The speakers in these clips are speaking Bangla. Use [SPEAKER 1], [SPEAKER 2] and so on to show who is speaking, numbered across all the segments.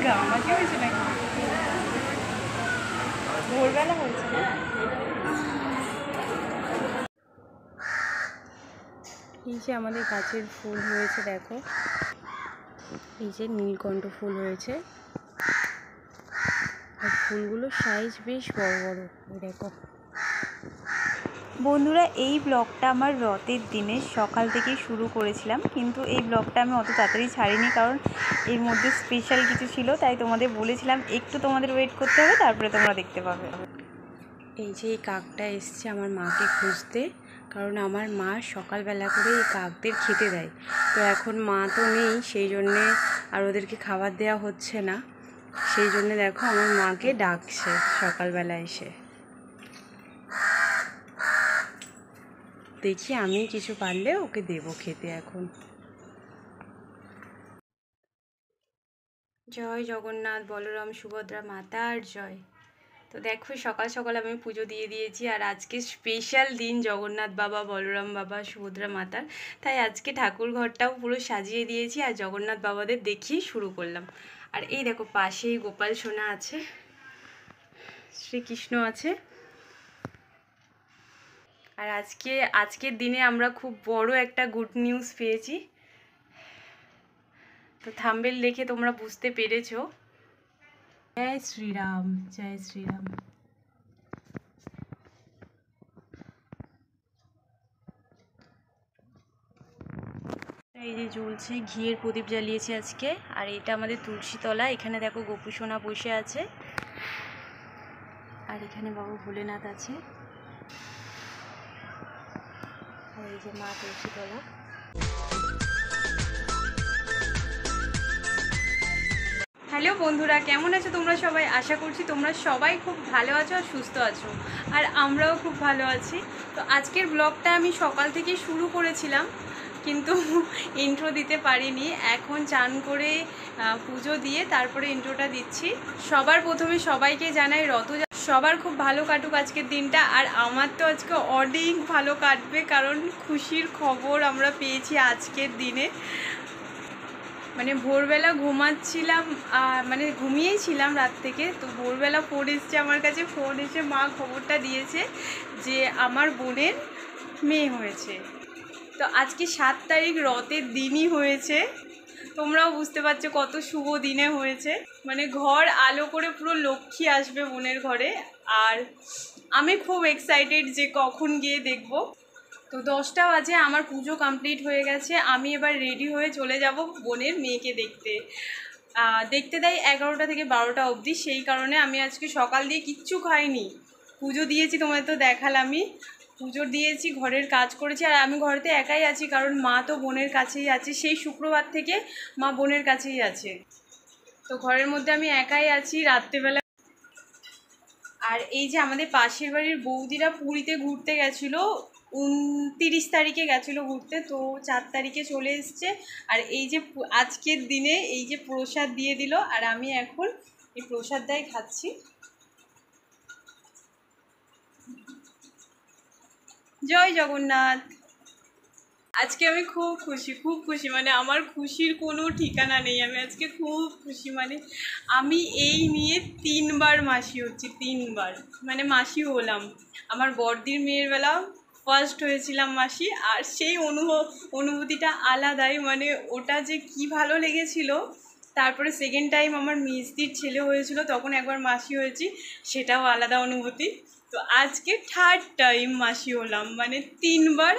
[SPEAKER 1] ঘামাচি হয়েছে নাকি? ভোরবেলা হয়েছে না? এই যে আমাদের গাছের ফুল হয়েছে, দেখো এই যে নীলকণ্ঠ ফুল হয়েছে, আর ফুলগুলোর সাইজ বেশ বড় বড়। দেখো বন্ধুরা, এই ব্লগটা আমার রথের দিনে সকাল থেকেই শুরু করেছিলাম, কিন্তু এই ব্লগটা আমি অত তাড়াতাড়ি ছাড়িনি, কারণ এর মধ্যে স্পেশাল কিছু ছিল, তাই তোমাদের বলেছিলাম একটু তোমাদের ওয়েট করতে হবে, তারপরে তোমরা দেখতে পাবে। এই যে এই কাকটা এসছে আমার মাকে খুঁজতে, কারণ আমার মা সকালবেলা করে এই কাকদের খেতে দেয়। তো এখন মা তো নেই, সেই জন্যে আর ওদেরকে খাবার দেওয়া হচ্ছে না, সেই জন্যে দেখো আমার মাকে ডাকছে সকালবেলা এসে। দেখি আমি কিছু পারলে ওকে দেবো খেতে এখন। জয় জগন্নাথ, বলরাম সুভদ্রা মাতার জয়। তো দেখো সকাল সকাল আমি পুজো দিয়ে দিয়েছি, আর আজকে স্পেশাল দিন জগন্নাথ বাবা, বলরাম বাবা, সুভদ্রা মাতার, তাই আজকে ঠাকুর ঘরটাও পুরো সাজিয়ে দিয়েছি, আর জগন্নাথ বাবাদের দেখিয়ে শুরু করলাম। আর এই দেখো পাশেই গোপাল সোনা আছে, শ্রীকৃষ্ণ আছে। আর আজকের দিনে আমরা খুব বড় একটা গুড নিউজ পেয়েছি, তো থাম্বনেল দেখে তোমরা বুঝতে পেরেছো। জয় শ্রীরাম, জয় শ্রীরাম। এই যে জ্বলছে, ঘিয়ের প্রদীপ জ্বালিয়েছি আজকে। আর এটা আমাদের তুলসী তলা, এখানে দেখো গোপু সোনা বসে আছে, আর এখানে বাবা ভোলেনাথ আছে, আর এই যে মা তুলসী তলা। হ্যালো বন্ধুরা, কেমন আছো তোমরা সবাই? আশা করছি তোমরা সবাই খুব ভালো আছো আর সুস্থ আছো, আর আমরাও খুব ভালো আছি। তো আজকের ব্লগটা আমি সকাল থেকেই শুরু করেছিলাম, কিন্তু ইন্ট্রো দিতে পারিনি। এখন চান করে পুজো দিয়ে তারপরে ইন্ট্রোটা দিচ্ছি। সবার প্রথমে সবাইকে জানাই সবার খুব ভালো কাটুক আজকের দিনটা, আর আমার তো আজকে অনেক ভালো কাটবে, কারণ খুশির খবর আমরা পেয়েছি আজকের দিনে। মানে ভোরবেলা ঘুমাচ্ছিলাম, মানে ঘুমিয়েই ছিলাম রাত থেকে, তো ভোরবেলা ফোন এসছে আমার কাছে, ফোন এসে মা খবরটা দিয়েছে যে আমার বোনের মেয়ে হয়েছে। তো আজকে 7 তারিখ, রথের দিনই হয়েছে। তোমরাও বুঝতে পারছো কত শুভ দিনে হয়েছে, মানে ঘর আলো করে পুরো লক্ষ্মী আসবে বোনের ঘরে। আর আমি খুব এক্সাইটেড যে কখন গিয়ে দেখবো। তো 10টা বাজে, আমার পুজো কমপ্লিট হয়ে গেছে, আমি এবার রেডি হয়ে চলে যাব বোনের মেয়েকে দেখতে দেয় 11টা থেকে 12টা অবধি, সেই কারণে আমি আজকে সকাল দিয়ে কিচ্ছু খাইনি। পুজো দিয়েছি, তোমাদের তো দেখালামই, পুজো দিয়েছি, ঘরের কাজ করেছি। আর আমি ঘরেতে একাই আছি, কারণ মা তো বোনের কাছেই আছে, সেই শুক্রবার থেকে মা বোনের কাছেই আছে, তো ঘরের মধ্যে আমি একাই আছি রাত্রেবেলা। আর এই যে আমাদের পাশের বাড়ির বৌদিরা পুরীতে ঘুরতে গেছিলো, 29 তারিখে গেছিলো ঘুরতে, তো 4 তারিখে চলে এসছে। আর এই যে আজকের দিনে এই যে প্রসাদ দিয়ে দিল, আর আমি এখন এই প্রসাদটাই খাচ্ছি। জয় জগন্নাথ। আজকে আমি খুব খুশি, মানে আমার খুশির কোনো ঠিকানা নেই। আমি আজকে খুব খুশি, মানে আমি এই নিয়ে 3বার মাসি হচ্ছি, 3বার মানে মাসি হলাম। আমার বড়দির মেয়ের বেলা ফার্স্ট হয়েছিলাম মাসি, আর সেই অনুভূতিটা আলাদাই, মানে ওটা যে কি ভালো লেগেছিল। তারপরে সেকেন্ড টাইম আমার মিষ্টির ছেলে হয়েছিল, তখন একবার মাসি হয়েছি, সেটাও আলাদা অনুভূতি। তো আজকে 3rd টাইম মাসি হলাম, মানে 3বার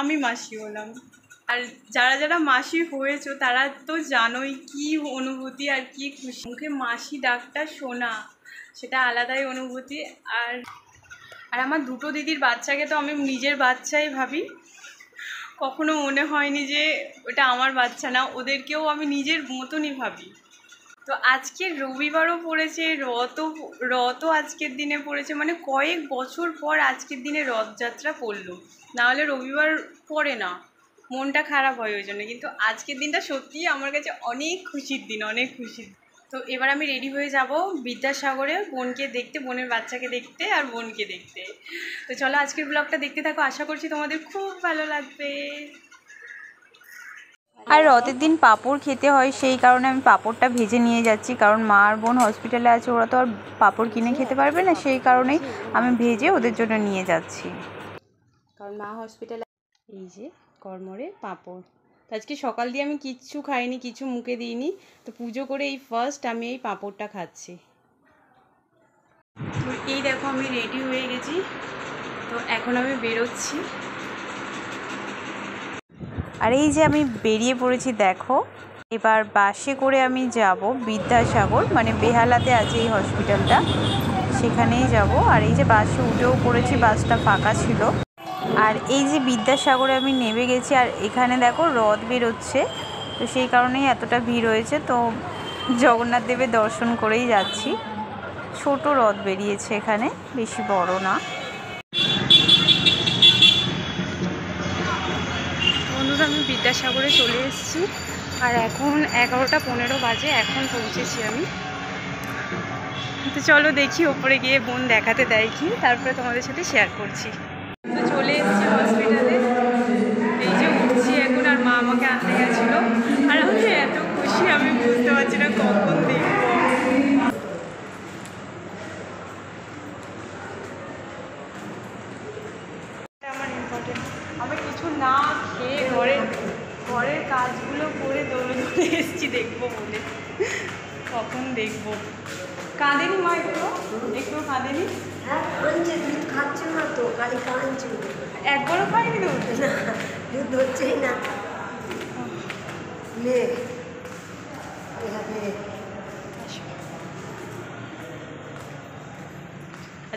[SPEAKER 1] আমি মাসি হলাম। আর যারা যারা মাসি হয়েছো তারা তো জানোই কি অনুভূতি আর কি খুশি। মুখে মাসি ডাকটা শোনা, সেটা আলাদাই অনুভূতি। আর আমার দুটো দিদির বাচ্চাকে তো আমি নিজের বাচ্চাই ভাবি, কখনো মনে হয়নি যে ওটা আমার বাচ্চা না, ওদেরকেও আমি নিজের মতনই ভাবি। তো আজকে রবিবারও পড়েছে, রথও আজকের দিনে পড়েছে, মানে কয়েক বছর পর আজকের দিনে রথযাত্রা পড়লো, নাহলে রবিবার পড়ে না, মনটা খারাপ হয় ওই জন্য। কিন্তু আজকের দিনটা সত্যিই আমার কাছে অনেক খুশির দিন, অনেক খুশির। তো এবার আমি রেডি হয়ে যাব বিদ্যাসাগরে বোনকে দেখতে, বোনের বাচ্চাকে দেখতে আর বোনকে দেখতে। তো চলো আজকের ব্লগটা দেখতে থাকো, আশা করছি তোমাদের খুব ভালো লাগবে। আর রথের দিন পাঁপড় খেতে হয়, সেই কারণে আমি পাঁপড়টা ভেজে নিয়ে যাচ্ছি, কারণ মা আর বোন হসপিটালে আছে, ওরা তো আর পাঁপড় কিনে খেতে পারবে না, সেই কারণেই আমি ভেজে ওদের জন্য নিয়ে যাচ্ছি, কারণ মা হসপিটালে। এই যে কর্মরে পাঁপড়, আজকে সকাল দিয়ে আমি কিচ্ছু খাইনি, কিছু মুখে দিইনি, তো পুজো করে এই ফার্স্ট আমি এই পাঁপড়টা খাচ্ছি। তো এই দেখো আমি রেডি হয়ে গেছি, তো এখন আমি বেরোচ্ছি। আর এই যে আমি বেরিয়ে পড়েছি দেখো, এবার বাসে করে আমি যাব বিদ্যাসাগর, মানে বেহালাতে আছে এই হসপিটালটা, সেখানেই যাব। আর এই যে বাসে উঠেও পড়েছি, বাসটা ফাঁকা ছিল। আর এই যে বিদ্যাসাগরে আমি নেমে গেছি, আর এখানে দেখো রথ বেরোচ্ছে, তো সেই কারণেই এতটা ভিড় হয়েছে। তো জগন্নাথ দেবের দর্শন করেই যাচ্ছি। ছোট রথ বেরিয়েছে এখানে, বেশি বড় না। বন্ধুরা আমি বিদ্যাসাগরে চলে এসেছি, আর এখন 11:15 বাজে, এখন পৌঁছেছি আমি। তো চলো দেখি ওপরে গিয়ে বোন দেখাতে দেয় কি, তারপরে তোমাদের সাথে শেয়ার করছি। তো চলে এসেছি হসপিটালে, এই যে উঠছি এখন, আর মা আমাকে আনতে গেছিলো, আর আমি এত খুশি আমি বুঝতে পারছি না কখন দেখবো। আমার ইম্পর্টেন্ট, আমি কিছু না খেয়ে ঘরের কাজগুলো করে দৌড়ে এসেছি দেখবো বলে, কখন দেখবো। কাঁদেনি মা একটু কাঁদেনি?
[SPEAKER 2] খাচ্ছে না তো, খালি কাঁদছে।
[SPEAKER 1] একবারও খাইনি দুধ?
[SPEAKER 2] না, দুধ হচ্ছেই না। নে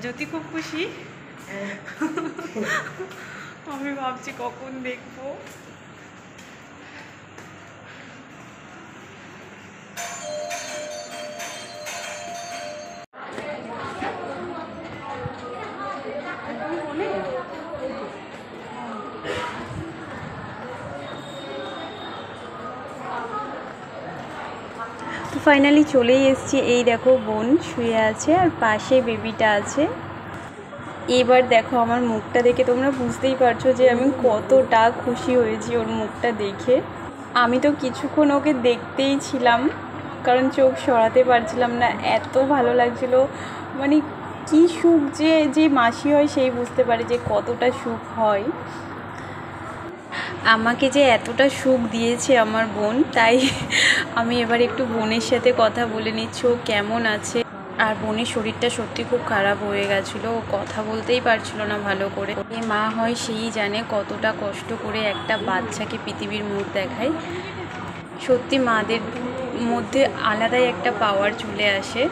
[SPEAKER 1] জ্যোতি খুব খুশি, আমি ভাবছি কখন দেখবো। তো ফাইনালি চলেই এসেছি, এই দেখো বোন শুয়ে আছে আর পাশে বেবিটা আছে। এবার দেখো আমার মুখটা দেখে তোমরা বুঝতেই পারছো যে আমি কতটা খুশি হয়েছি ওর মুখটা দেখে। আমি তো কিছুক্ষণ ওকে দেখতেই ছিলাম, কারণ চোখ সরাতে পারছিলাম না, এত ভালো লাগছিল। মানে কি সুখ, যে মাসি হয় সেই বুঝতে পারে যে কতটা সুখ হয়। আমাকে যে এতটা সুখ দিয়েছে আমার বোন, তাই আমি এবার একটু বোনের সাথে কথা বলে নিচ্ছি ও কেমন আছে। আর বোনের শরীরটা সত্যি খুব খারাপ হয়ে গেছিলো, ও কথা বলতেই পারছিল না ভালো করে। যে মা হয় সেই জানে কতটা কষ্ট করে একটা বাচ্চাকে পৃথিবীর মুখ দেখায়। সত্যি মাদের মধ্যে আলাদাই একটা পাওয়ার চলে আসে।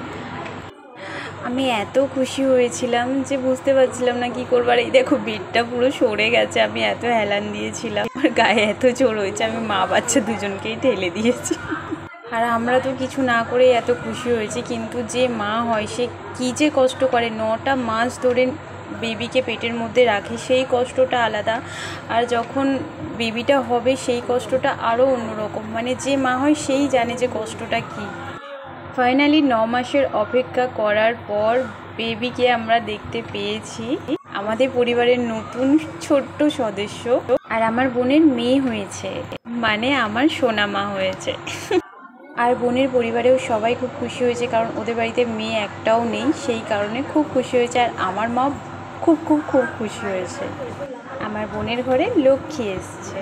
[SPEAKER 1] আমি এত খুশি হয়েছিলাম যে বুঝতে পারছিলাম না কি করবার। এই দেখো বেডটা পুরো সরে গেছে, আমি এত হেলান দিয়েছিলাম, আমার গায়ে এত জোর হয়েছে, আমি মা বাচ্চা দুজনকেই ঠেলে দিয়েছি। আর আমরা তো কিছু না করে এত খুশি হয়েছি, কিন্তু যে মা হয় সে কী যে কষ্ট করে, 9টা মাস ধরে বেবিকে পেটের মধ্যে রাখে, সেই কষ্টটা আলাদা। আর যখন বেবিটা হবে সেই কষ্টটা আরও অন্যরকম। মানে যে মা হয় সেই জানে যে কষ্টটা কী। ফাইনালি 9 মাসের অপেক্ষা করার পর বেবিকে আমরা দেখতে পেয়েছি, আমাদের পরিবারের নতুন ছোট্ট সদস্য। আর আমার বোনের মেয়ে হয়েছে, মানে আমার সোনা মা হয়েছে। আর বোনের পরিবারেও সবাই খুব খুশি হয়েছে, কারণ ওদের বাড়িতে মেয়ে একটাও নেই, সেই কারণে খুব খুশি হয়েছে। আর আমার মা খুব খুব খুব খুশি হয়েছে, আমার বোনের ঘরে লক্ষ্মী এসছে।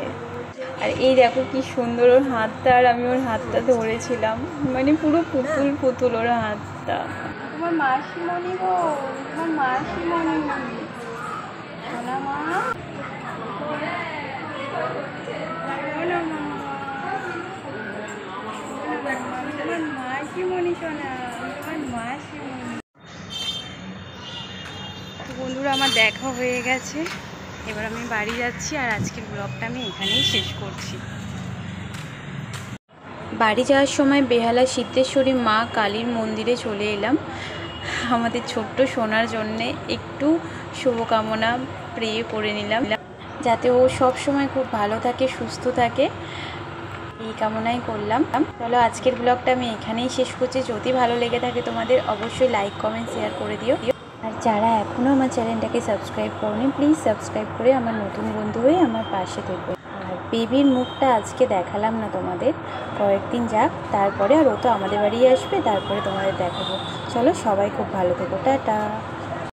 [SPEAKER 1] আর এই দেখো কি সুন্দর ওর হাতটা, আর আমি ওর হাতটা ধরেছিলাম, মানে পুরো পুতুল পুতুল ওর হাতটা। তোমার মাসিমণি গো, তোমার মাসিমণি, সোনা মা, তোমার মাসিমণি সোনা, তোমার মাসিমণি। তো বন্ধুরা আমার দেখা হয়ে গেছে, এবার আমি বাড়ি যাচ্ছি। আর আজকের ব্লগটা আমি এখানেই শেষ করছি। বাড়ি যাওয়ার সময় বেহালা সিদ্ধেশ্বরী মা কালীর মন্দিরে চলে এলাম আমাদের ছোট্ট সোনার জন্যে একটু শুভকামনা প্রে করে নিলাম, যাতে ও সব সময় খুব ভালো থাকে, সুস্থ থাকে, এই কামনাই করলাম। চলো আজকের ব্লগটা আমি এখানেই শেষ করছি। যদি ভালো লেগে থাকে তোমাদের, অবশ্যই লাইক কমেন্ট শেয়ার করে দিও। আর যারা এখনও আমার চ্যানেলটাকে সাবস্ক্রাইব করোনি, প্লিজ সাবস্ক্রাইব করে আমার নতুন বন্ধু হয়ে আমার পাশে থেকো। আর
[SPEAKER 3] বেবির মুখটা আজকে দেখালাম না তোমাদের, কয়েকদিন যাক, তারপরে আর ও তো আমাদের বাড়ি আসবে, তারপরে তোমাদের দেখাবো। চলো সবাই খুব ভালো থেকো, টাটা।